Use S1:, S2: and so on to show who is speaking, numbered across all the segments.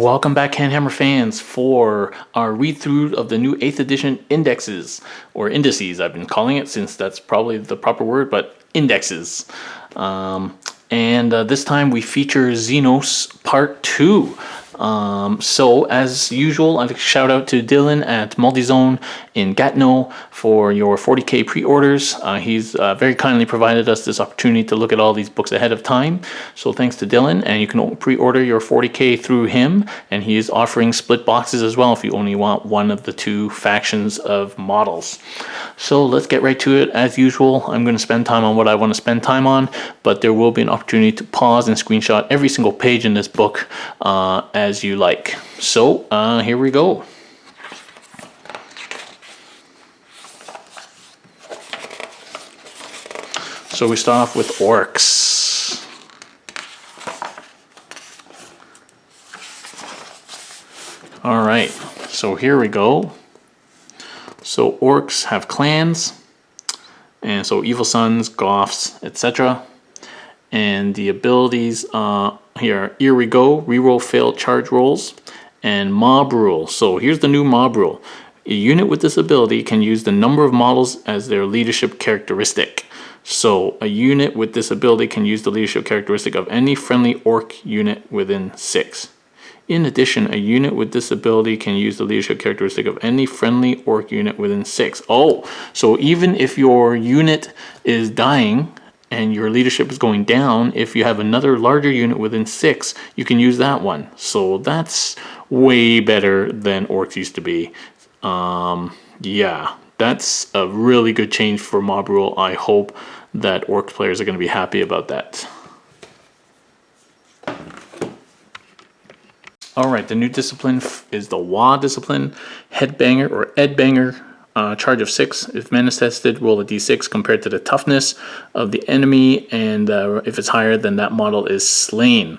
S1: welcome back CanHammer fans for our read-through of the new 8th edition indexes, or indices I've been calling it since that's probably the proper word, but indexes. This time we feature XENOS Part 2. So as usual, I'd like to shout out to Dylan at Multizone in Gatineau for your 40k pre-orders. He's very kindly provided us this opportunity to look at all these books ahead of time. So thanks to Dylan, and you can pre-order your 40k through him, and he is offering split boxes as well if you only want one of the two factions of models. So let's get right to it. As usual, I'm going to spend time on what I want to spend time on, but there will be an opportunity to pause and screenshot every single page in this book as you like. So here we go. So we start off with orcs. All right, so here we go. So orcs have clans, and so evil sons, goths, etc. And the abilities here we go: reroll failed charge rolls and mob rule. So here's the new mob rule: a unit with this ability can use the number of models as their leadership characteristic. So a unit with this ability can use the leadership characteristic of any friendly orc unit within 6. In addition, a unit with this ability can use the leadership characteristic of any friendly orc unit within 6. Oh, so even if your unit is dying and your leadership is going down, if you have another larger unit within 6, you can use that one. So that's way better than orcs used to be. Yeah, that's a really good change for mob rule. I hope that orc players are going to be happy about that. Alright, the new discipline is the WA discipline, Headbanger or Edbanger, charge of 6. If manifested, roll a d6 compared to the toughness of the enemy, and if it's higher, then that model is slain.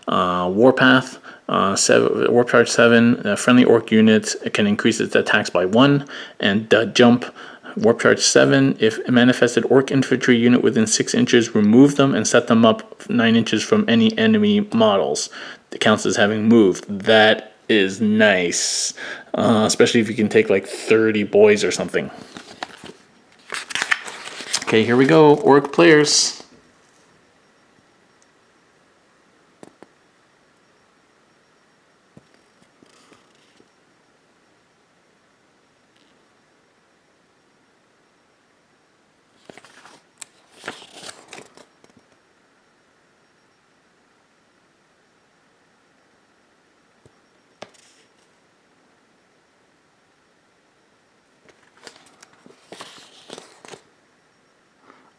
S1: Warpath, Warp Charge 7, friendly orc unit can increase its attacks by 1, and Jump, Warp Charge 7, if manifested orc infantry unit within 6 inches, remove them and set them up 9 inches from any enemy models. It counts as having moved. That is nice, especially if you can take like 30 boys or something. Okay, here we go, orc players.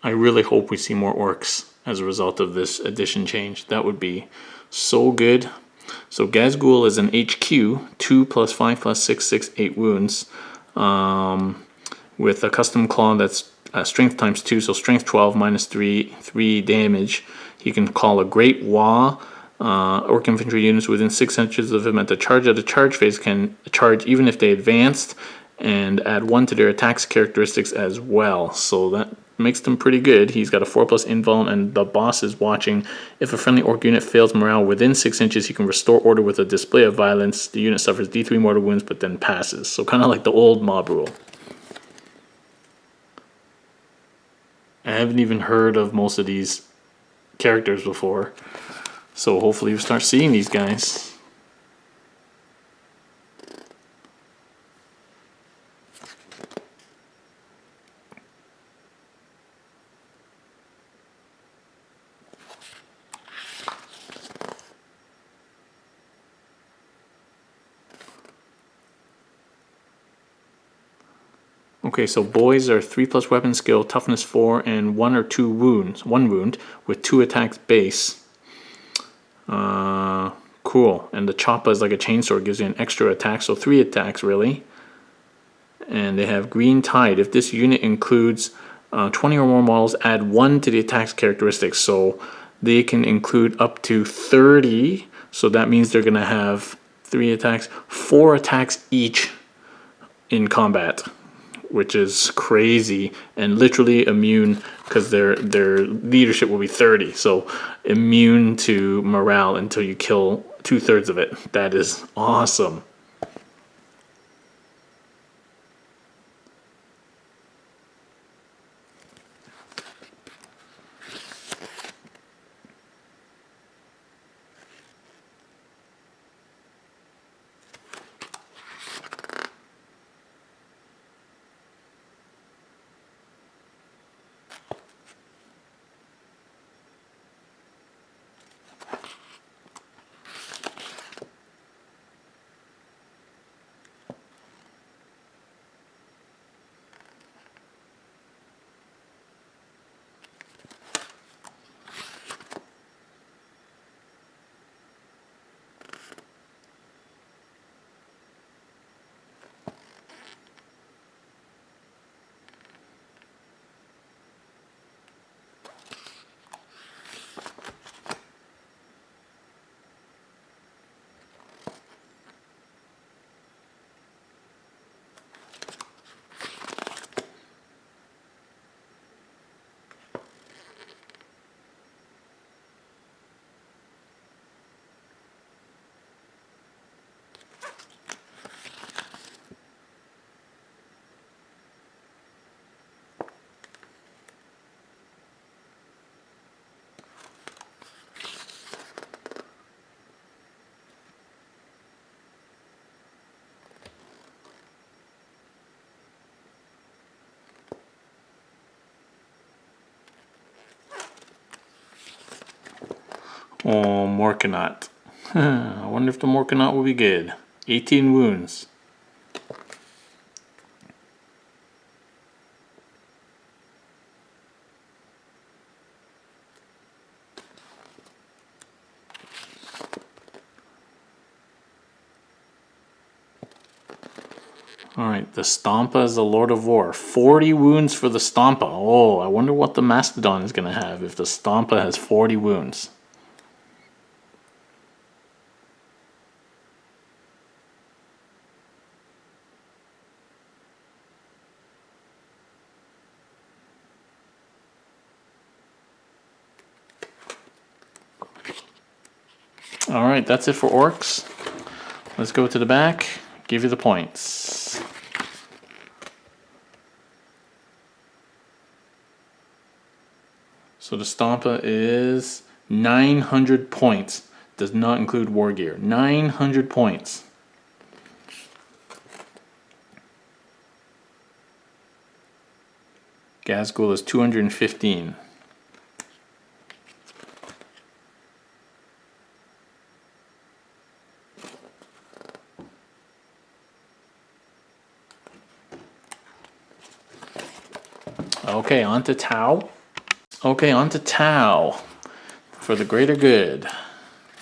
S1: I really hope we see more orcs as a result of this edition change. That would be so good. So Gazgul is an HQ, 2 plus 5 plus 6, 6, 8 wounds. With a custom claw that's strength times 2, so strength 12 minus 3, 3 damage. He can call a Great Wah. Orc infantry units within 6 inches of him at the charge of the charge phase can charge even if they advanced, and add 1 to their attacks characteristics as well. So that makes them pretty good. He's got a 4 plus invuln, and the boss is watching. If a friendly orc unit fails morale within 6 inches, he can restore order with a display of violence. The unit suffers D3 mortal wounds, but then passes. So kind of like the old mob rule. I haven't even heard of most of these characters before, so hopefully you start seeing these guys. Okay, so boys are 3 plus weapon skill, toughness 4, and 1 or 2 wounds. 1 wound with 2 attacks base. Cool. And the choppa is like a chainsaw, gives you an extra attack, so 3 attacks really. And they have Green Tide. If this unit includes 20 or more models, add 1 to the attack's characteristics. So they can include up to 30. So that means they're going to have 3 attacks, 4 attacks each in combat, which is crazy, and literally immune because their leadership will be 30, so immune to morale until you kill 2/3 of it. That is awesome. Oh, Morkanaut. I wonder if the Morkanaut will be good. 18 wounds. Alright, the Stompa is the Lord of War. 40 wounds for the Stompa. Oh, I wonder what the Mastodon is going to have if the Stompa has 40 wounds. Alright, that's it for orcs. Let's go to the back, give you the points. So the Stompa is 900 points. Does not include war gear. 900 points. Gazgul is 215. Okay, on to Tau. Okay, on to Tau. For the greater good.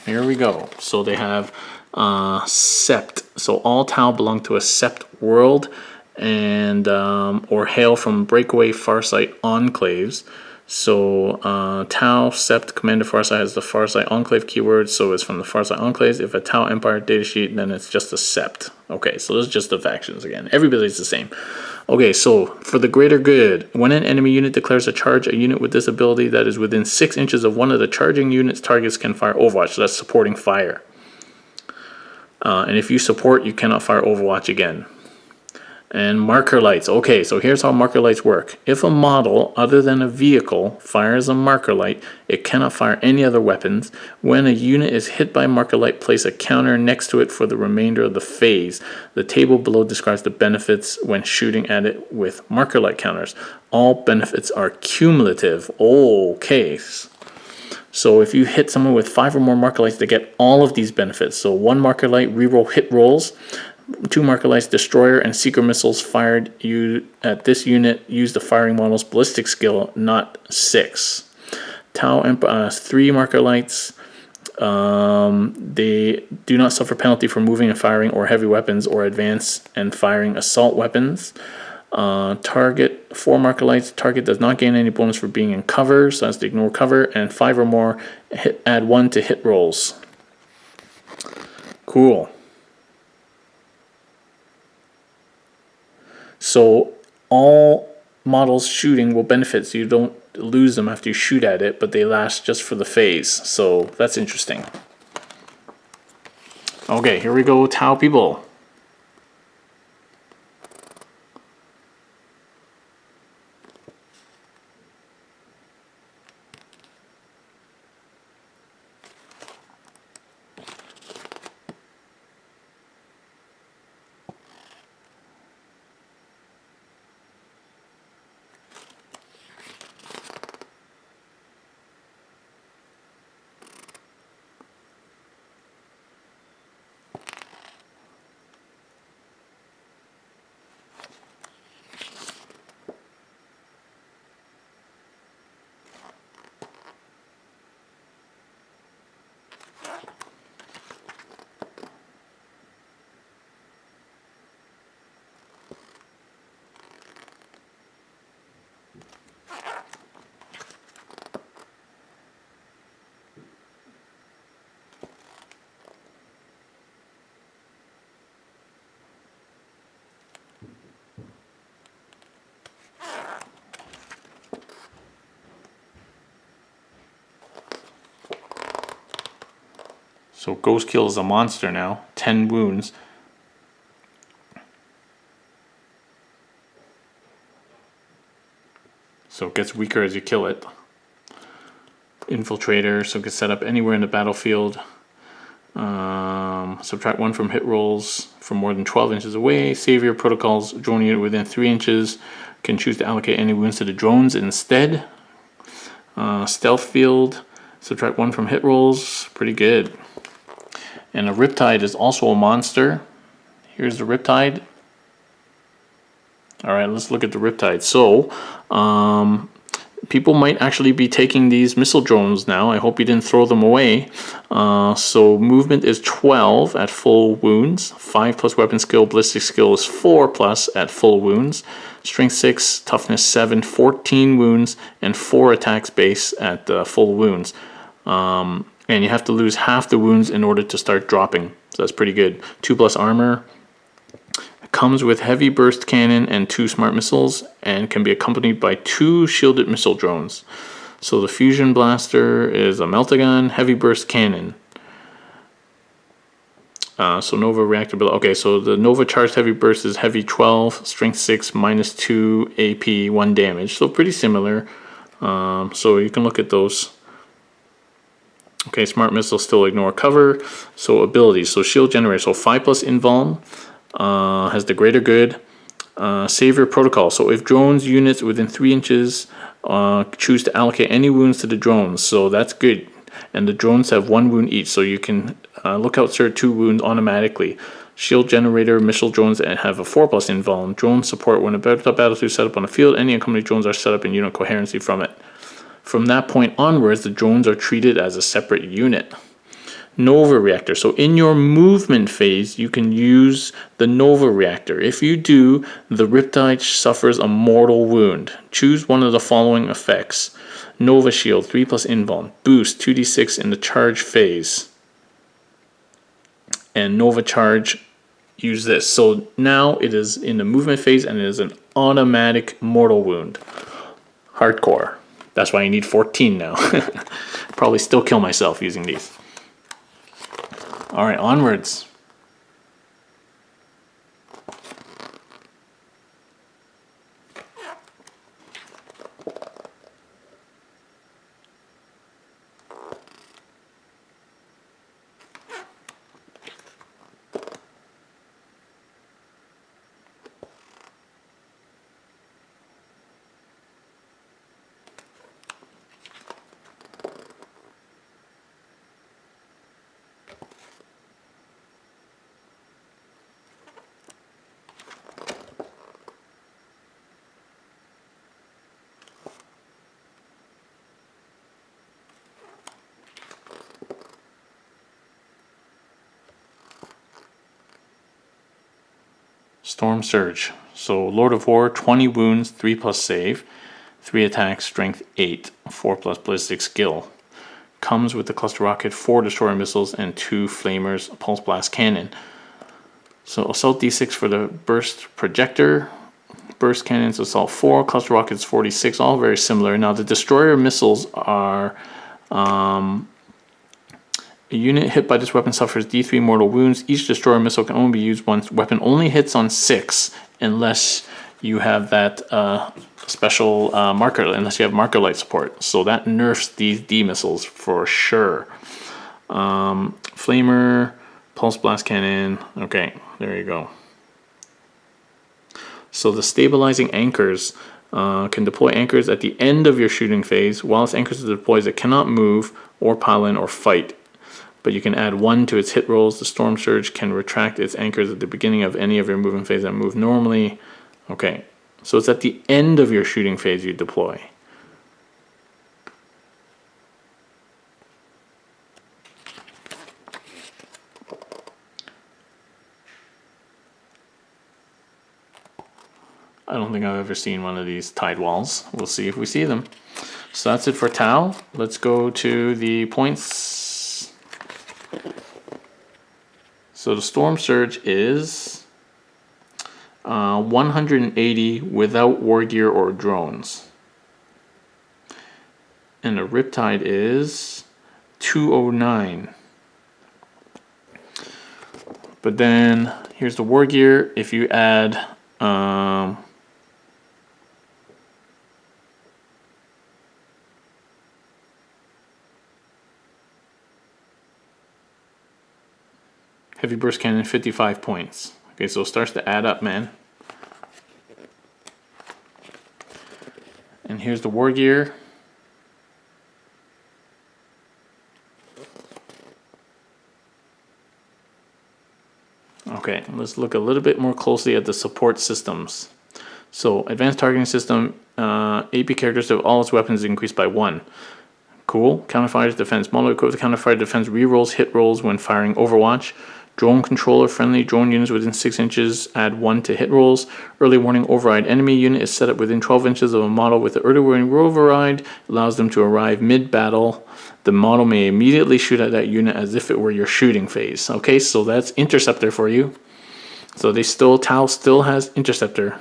S1: Here we go. So they have Sept. So all Tau belong to a Sept world and or hail from breakaway Farsight enclaves. So Tau Sept Commander Farsight has the Farsight enclave keyword, so it's from the Farsight enclaves. If a Tau Empire datasheet, then it's just a Sept. Okay, so this is just the factions again. Everybody's the same. Okay, so for the greater good, when an enemy unit declares a charge, a unit with this ability that is within 6 inches of one of the charging unit's targets can fire Overwatch. So that's supporting fire. And if you support, you cannot fire Overwatch again. And marker lights. Okay, so here's how marker lights work. If a model other than a vehicle fires a marker light, it cannot fire any other weapons. When a unit is hit by marker light, place a counter next to it for the remainder of the phase. The table below describes the benefits when shooting at it with marker light counters. All benefits are cumulative. Okay. So if you hit someone with 5 or more marker lights, they get all of these benefits. So 1 marker light, reroll hit rolls. 2 marker lights, destroyer and seeker missiles fired at this unit use the firing model's ballistic skill, not 6. Tau 3 marker lights. They do not suffer penalty for moving and firing or heavy weapons or advance and firing assault weapons. Target 4 marker lights. Target does not gain any bonus for being in cover, so that's to ignore cover. And 5 or more, add 1 to hit rolls. Cool. So all models shooting will benefit, so you don't lose them after you shoot at it, but they last just for the phase. So that's interesting. Okay, here we go, Tau people. So Ghost Kill is a monster now, 10 wounds. So it gets weaker as you kill it. Infiltrator, so it gets set up anywhere in the battlefield. Subtract 1 from hit rolls from more than 12 inches away. Savior protocols, drone unit within 3 inches. Can choose to allocate any wounds to the drones instead. Stealth field, subtract 1 from hit rolls, pretty good. And a Riptide is also a monster. Here's the Riptide. Alright, let's look at the Riptide. So, people might actually be taking these missile drones now. I hope you didn't throw them away. So movement is 12 at full wounds. 5 plus weapon skill, ballistic skill is 4 plus at full wounds. Strength 6, toughness 7, 14 wounds, and 4 attacks base at full wounds. And you have to lose half the wounds in order to start dropping. So that's pretty good. 2 plus armor. Comes with heavy burst cannon and 2 smart missiles, and can be accompanied by 2 shielded missile drones. So the fusion blaster is a meltagun, heavy burst cannon. So Nova reactor. Okay, so the Nova charged heavy burst is heavy 12, strength 6, minus 2 AP, 1 damage. So pretty similar. So you can look at those. Okay, smart missile, still ignore cover. So abilities, so shield generator, so 5 plus invuln, has the greater good. Savior protocol, so if drones units within 3 inches choose to allocate any wounds to the drones, so that's good. And the drones have 1 wound each, so you can look out sir 2 wounds automatically. Shield generator, missile drones have a 4 plus invuln. Drone support, when a battlefield is set up on the field, any accompanied drones are set up in unit coherency from it. From that point onwards, the drones are treated as a separate unit. Nova Reactor. So in your movement phase, you can use the Nova Reactor. If you do, the Riptide suffers a mortal wound. Choose one of the following effects. Nova Shield, 3 plus invuln. Boost, 2d6 in the charge phase. And Nova Charge, use this. So now it is in the movement phase and it is an automatic mortal wound. Hardcore. That's why you need 14 now. Probably still kill myself using these. Alright, onwards. Storm Surge. So Lord of War, 20 wounds, 3 plus save, 3 attacks, strength 8, 4 plus ballistic skill. Comes with the cluster rocket, 4 destroyer missiles, and 2 flamers, a pulse blast cannon. So assault d6 for the burst projector. Burst cannons, assault 4, cluster rockets 46, all very similar. Now the destroyer missiles are A unit hit by this weapon suffers D3 mortal wounds. Each destroyer missile can only be used once. Weapon only hits on 6 unless you have that special marker, unless you have marker light support. So that nerfs these D missiles for sure. Flamer, pulse blast cannon. Okay, there you go. So the stabilizing anchors can deploy anchors at the end of your shooting phase. While its anchors are deployed, it cannot move or pile in or fight. But you can add 1 to its hit rolls. The Storm Surge can retract its anchors at the beginning of any of your moving phase that move normally. Okay, so it's at the end of your shooting phase you deploy. I don't think I've ever seen one of these tide walls. We'll see if we see them. So that's it for Tau. Let's go to the points. So the Storm Surge is 180 without war gear or drones. And the Riptide is 209. But then here's the war gear. If you add heavy burst cannon, 55 points. Okay, so it starts to add up, man. And here's the war gear. Okay, let's look a little bit more closely at the support systems. So, advanced targeting system, AP characteristic of all its weapons is increased by 1. Cool. Counterfire defense. Model equipped with counterfire defense rerolls hit rolls when firing Overwatch. Drone controller, friendly drone units within 6 inches add 1 to hit rolls. Early warning override. Enemy unit is set up within 12 inches of a model with the early warning override. Allows them to arrive mid-battle. The model may immediately shoot at that unit as if it were your shooting phase. Okay, so that's Interceptor for you. So Tau still has Interceptor.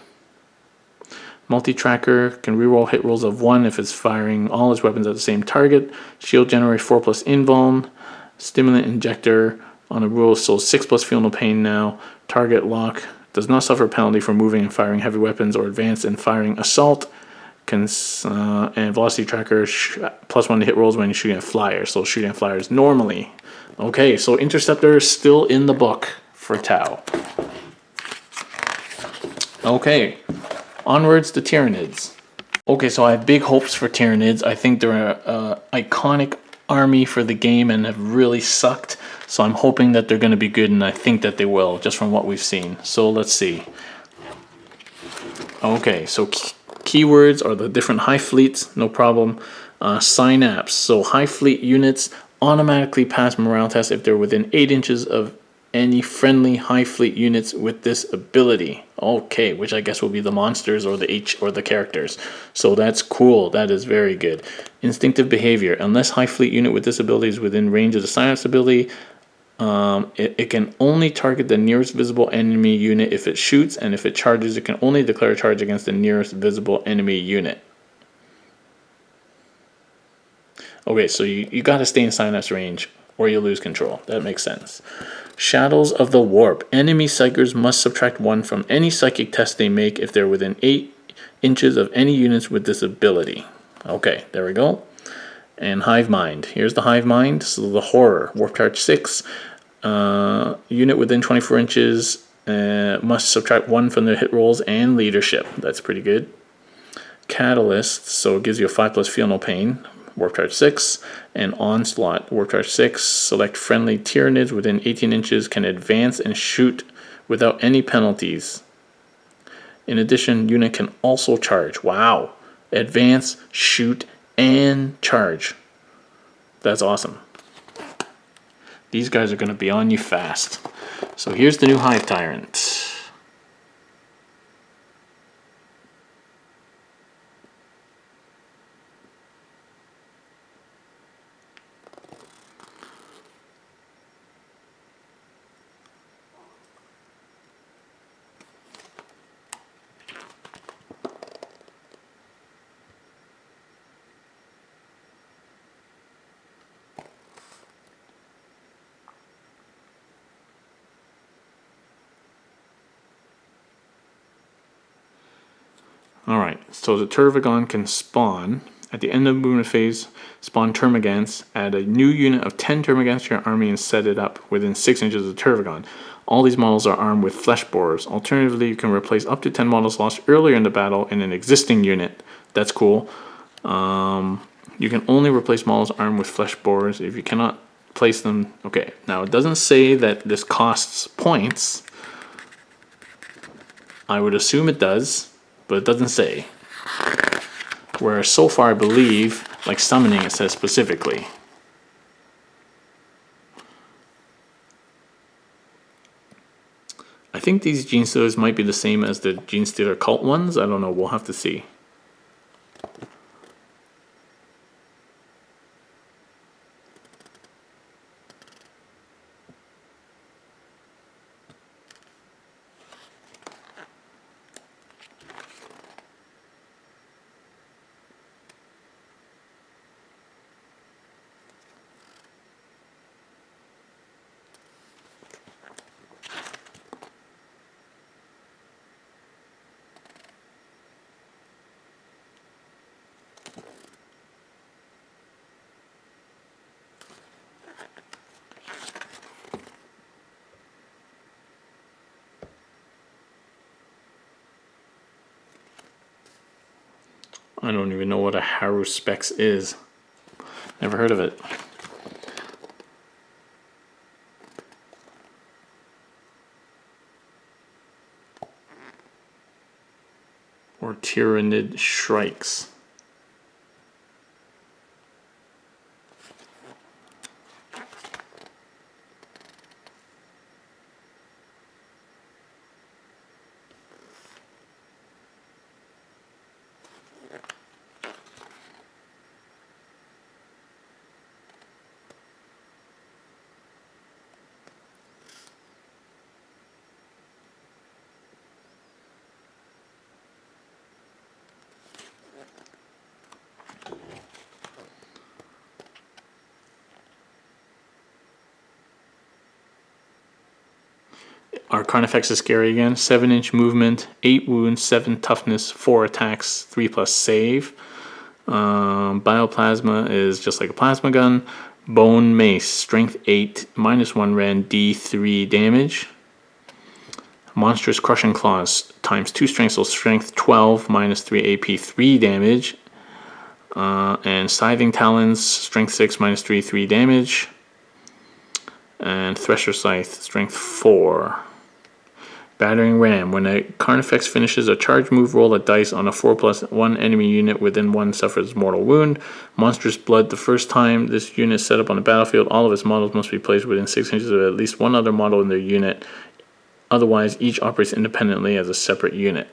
S1: Multi-tracker can reroll hit rolls of 1 if it's firing all its weapons at the same target. Shield generates 4 plus invuln. Stimulant injector on a rule, so 6 plus feel no pain now. Target lock does not suffer penalty for moving and firing heavy weapons or advanced and firing assault. And velocity tracker plus 1 to hit rolls when you're shooting at flyers. So shooting at flyers normally. Okay, so Interceptor is still in the book for Tau. Okay, onwards to Tyranids. Okay, so I have big hopes for Tyranids. I think they're an iconic army for the game and have really sucked. So I'm hoping that they're going to be good, and I think that they will, just from what we've seen. So let's see. Okay, so keywords are the different Hive fleets, no problem. Synapse, so Hive fleet units automatically pass morale tests if they're within 8 inches of any friendly Hive fleet units with this ability. Okay, which I guess will be the monsters or the characters. So that's cool. That is very good. Instinctive behavior. Unless Hive fleet unit with this ability is within range of the Synapse ability, it can only target the nearest visible enemy unit if it shoots, and if it charges, it can only declare a charge against the nearest visible enemy unit. Okay, so you got to stay in Synapse range or you lose control. That makes sense. Shadows of the Warp. Enemy psychers must subtract 1 from any psychic test they make if they're within 8 inches of any units with this ability. Okay, there we go. And Hive Mind. Here's the Hive Mind. So the Horror. Warp Charge 6. Unit within 24 inches must subtract 1 from their hit rolls and leadership. That's pretty good. Catalyst. So it gives you a 5 plus feel no pain. Warp Charge 6, and Onslaught. Warp Charge 6, select friendly Tyranids within 18 inches, can advance and shoot without any penalties. In addition, unit can also charge. Wow. Advance, shoot, and charge. That's awesome. These guys are going to be on you fast. So here's the new Hive Tyrant. Alright, so the Tervigon can spawn. At the end of the movement phase, spawn Termagants, add a new unit of 10 Termagants to your army and set it up within 6 inches of the Tervigon. All these models are armed with flesh borers. Alternatively, you can replace up to 10 models lost earlier in the battle in an existing unit. That's cool. You can only replace models armed with flesh borers if you cannot place them. Okay, now it doesn't say that this costs points. I would assume it does, but it doesn't say. Whereas so far I believe, like summoning, it says specifically. I think these Gene Stealers might be the same as the Gene Stealer cult ones. I don't know, we'll have to see. I don't even know what a Haruspex is. Never heard of it. Or Tyrannid Shrikes. Our Carnifex is scary again. 7-inch movement, 8 wounds, 7 toughness, 4 attacks, 3+ save. Bioplasma is just like a plasma gun. Bone Mace, strength 8, -1 rend, D3 damage. Monstrous Crushing Claws, times 2 strength, so strength 12, -3 AP, 3 damage. And Scything Talons, strength 6, -3, 3 damage. And Thresher Scythe, strength 4. Battering Ram. When a Carnifex finishes a charge move, roll a dice on a 4+1 enemy unit within 1 suffers mortal wound. Monstrous Blood. The first time this unit is set up on the battlefield, all of its models must be placed within 6 inches of at least one other model in their unit. Otherwise, each operates independently as a separate unit.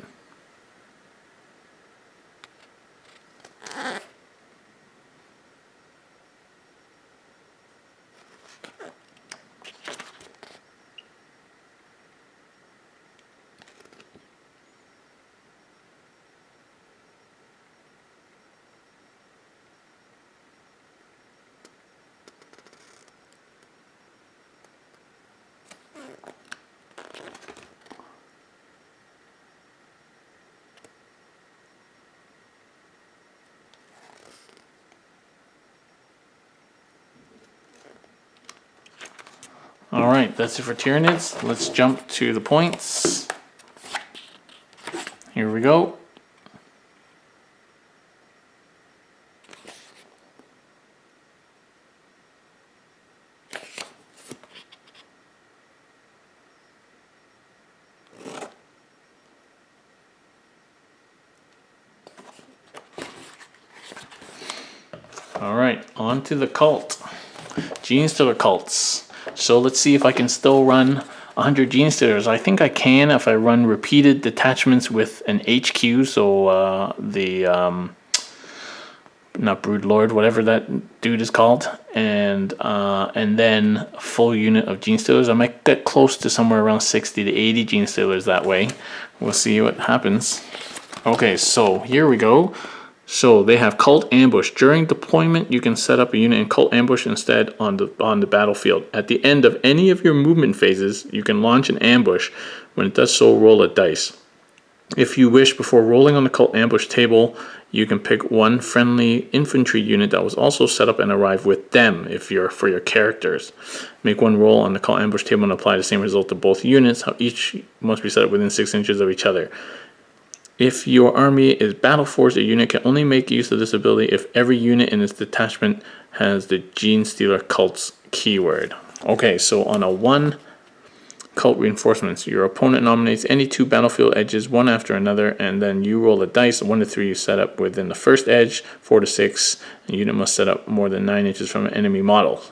S1: Alright, that's it for Tyranids. Let's jump to the points. Here we go. Alright, on to the cult. Gene Stealer cults. So let's see if I can still run 100 Gene Stealers. I think I can if I run repeated detachments with an HQ, so not Brood Lord, whatever that dude is called, and then a full unit of Gene Stealers. I might get close to somewhere around 60 to 80 Gene Stealers that way. We'll see what happens. Okay, so here we go. So they have Cult Ambush. During deployment, you can set up a unit in Cult Ambush instead on the battlefield. At the end of any of your movement phases, you can launch an ambush. When it does so, roll a dice. If you wish, before rolling on the cult ambush table, you can pick one friendly infantry unit that was also set up and arrive with them if you're for your characters. Make one roll on the cult ambush table and apply the same result to both units. How each must be set up within 6 inches of each other. If your army is battle forged, a unit can only make use of this ability if every unit in its detachment has the Gene Stealer Cult's keyword. Okay, so on a 1 cult reinforcements, your opponent nominates any 2 battlefield edges one after another, and then you roll a dice. 1 to 3 you set up within the first edge, 4 to 6 a unit must set up more than 9 inches from an enemy model.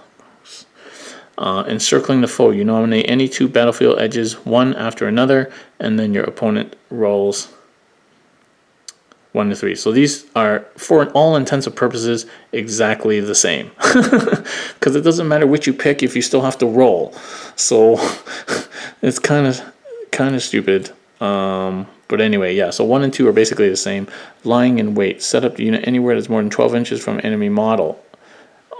S1: Encircling the foe, you nominate any 2 battlefield edges one after another, and then your opponent rolls 1 to 3. So these are, for all intents and purposes, exactly the same. Because it doesn't matter which you pick if you still have to roll. So it's kind of stupid. But anyway, yeah. So 1 and 2 are basically the same. Lying in wait. Set up the unit anywhere that's more than 12 inches from enemy model.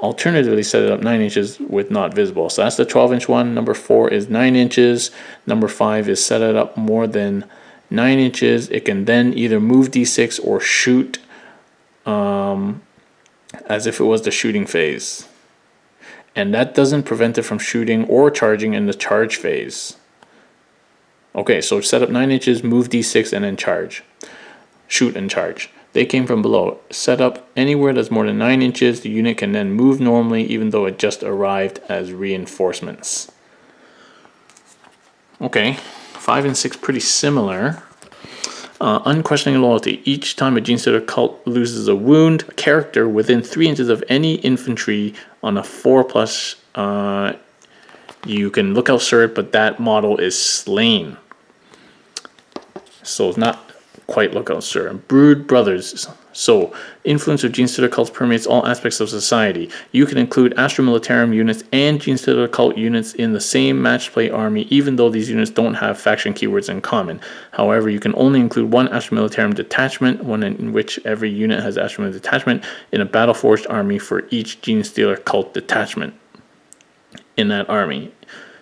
S1: Alternatively, set it up 9 inches with not visible. So that's the 12-inch one. Number 4 is 9 inches. Number 5 is set it up more than 9 inches. It can then either move D6 or shoot as if it was the shooting phase. And that doesn't prevent it from shooting or charging in the charge phase. Okay, so set up 9 inches, move D6, and then charge. Shoot and charge. They came from below. Set up anywhere that's more than 9 inches. The unit can then move normally even though it just arrived as reinforcements. Okay, 5 and 6 pretty similar. Unquestioning Loyalty. Each time a Gene Stealer cult loses a wound, a character within 3 inches of any infantry on a 4+, you can look out sir, but that model is slain. So it's not quite lookout sir. Brood Brothers. So influence of Gene Stealer cults permeates all aspects of society. You can include Astra Militarum units and Gene Stealer cult units in the same match play army, even though these units don't have faction keywords in common. However, you can only include one Astra Militarum detachment, one in which every unit has Astra Militarum detachment, in a battle forged army for each Gene Stealer cult detachment in that army.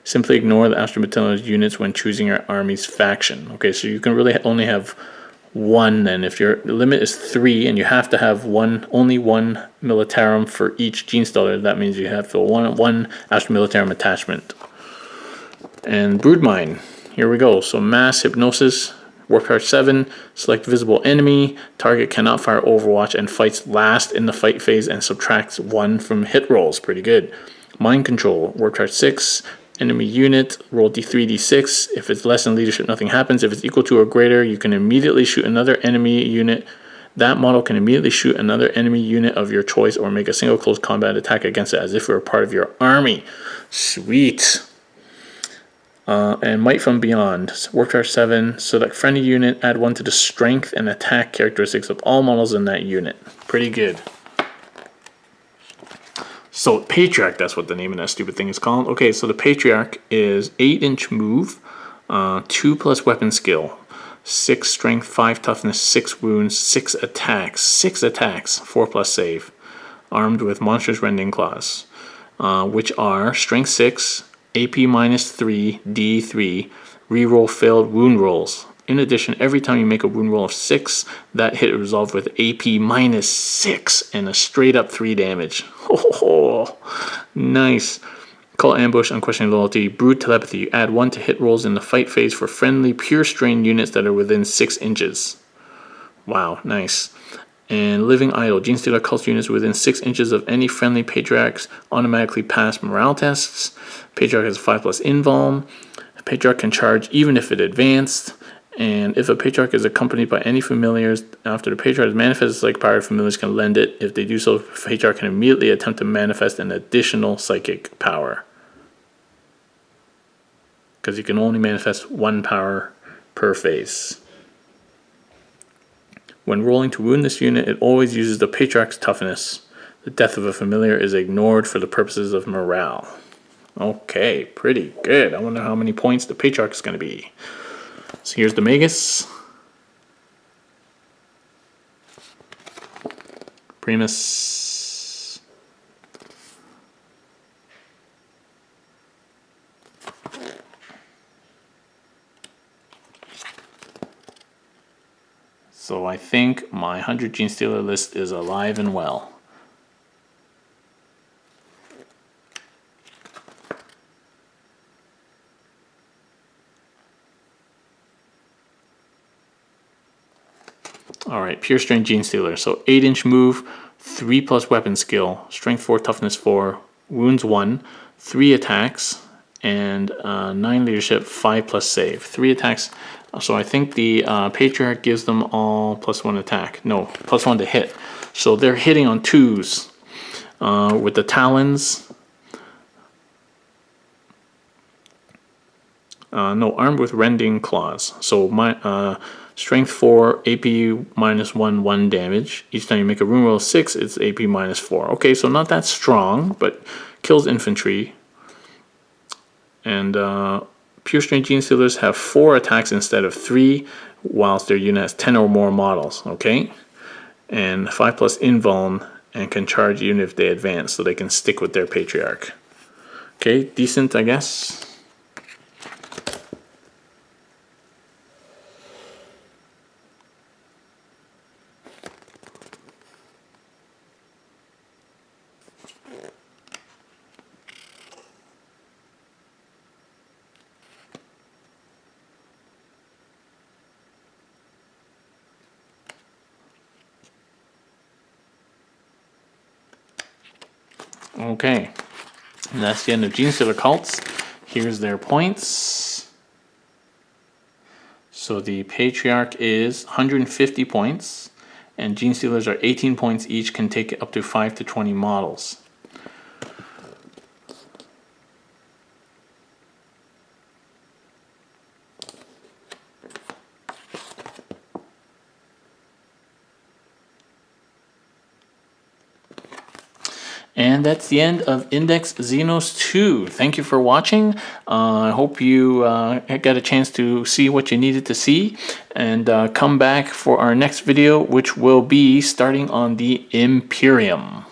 S1: Simply ignore the Astra Militarum units when choosing your army's faction. Okay, so you can really only have one then. If your limit is 3 and you have to have only one Militarum for each Gene Stealer, that means you have to one Astra Militarum attachment. And Broodmind, here we go. So mass hypnosis, warp charge 7, select visible enemy, target cannot fire Overwatch and fights last in the fight phase and subtracts 1 from hit rolls. Pretty good. Mind control, warp charge 6, enemy unit, roll d3, d6. If it's less than leadership, nothing happens. If it's equal to or greater, you can immediately shoot another enemy unit. That model can immediately shoot another enemy unit of your choice or make a single close combat attack against it as if it were part of your army. Sweet. And Might from Beyond. Warp charge 7, select friendly unit, add 1 to the strength and attack characteristics of all models in that unit. Pretty good. So Patriarch, that's what the name of that stupid thing is called. Okay, so the Patriarch is 8-inch move, 2+ weapon skill, 6 strength, 5 toughness, 6 wounds, 6 attacks, 4+ save, armed with monstrous rending claws, which are strength 6, AP -3, D3, reroll failed wound rolls. In addition, every time you make a wound roll of 6, that hit is resolved with AP -6 and a straight up 3 damage. Oh, nice. Call Ambush, Unquestioning Loyalty, Brood Telepathy. You add 1 to hit rolls in the fight phase for friendly pure strain units that are within 6 inches. Wow, nice. And Living Idol. Gene Stealer cult units within 6 inches of any friendly Patriarchs automatically pass morale tests. Patriarch has 5+ invuln. Patriarch can charge even if it advanced. And if a Patriarch is accompanied by any familiars, after the Patriarch has manifested psychic power, familiars can lend it. If they do so, Patriarch can immediately attempt to manifest an additional psychic power. Because you can only manifest 1 power per phase. When rolling to wound this unit, it always uses the Patriarch's toughness. The death of a familiar is ignored for the purposes of morale. Okay, pretty good. I wonder how many points the Patriarch is going to be. So here's the Magus. Primus. So I think my 100 Gene Stealer list is alive and well. Alright, Pure Strength Gene Stealer. So 8-inch move, 3+ weapon skill, Strength 4, Toughness 4, Wounds 1, 3 attacks, and 9 leadership, 5+ save. 3 attacks. So I think the Patriarch gives them all +1 attack. No, +1 to hit. So they're hitting on 2s with the Talons. No, armed with Rending Claws. So my Strength 4, AP -1, 1 damage. Each time you make a rune roll 6, it's AP -4. Okay, so not that strong, but kills infantry. And Pure Strength Gene Stealers have 4 attacks instead of 3, whilst their unit has 10 or more models. Okay, and 5+ invuln, and can charge even if they advance, so they can stick with their Patriarch. Okay, decent, I guess. Okay, and that's the end of Gene Stealer cults. Here's their points. So the Patriarch is 150 points, and Gene Stealers are 18 points each, can take up to 5 to 20 models. And that's the end of Index XENOS 2. Thank you for watching. I hope you got a chance to see what you needed to see. And come back for our next video, which will be starting on the Imperium.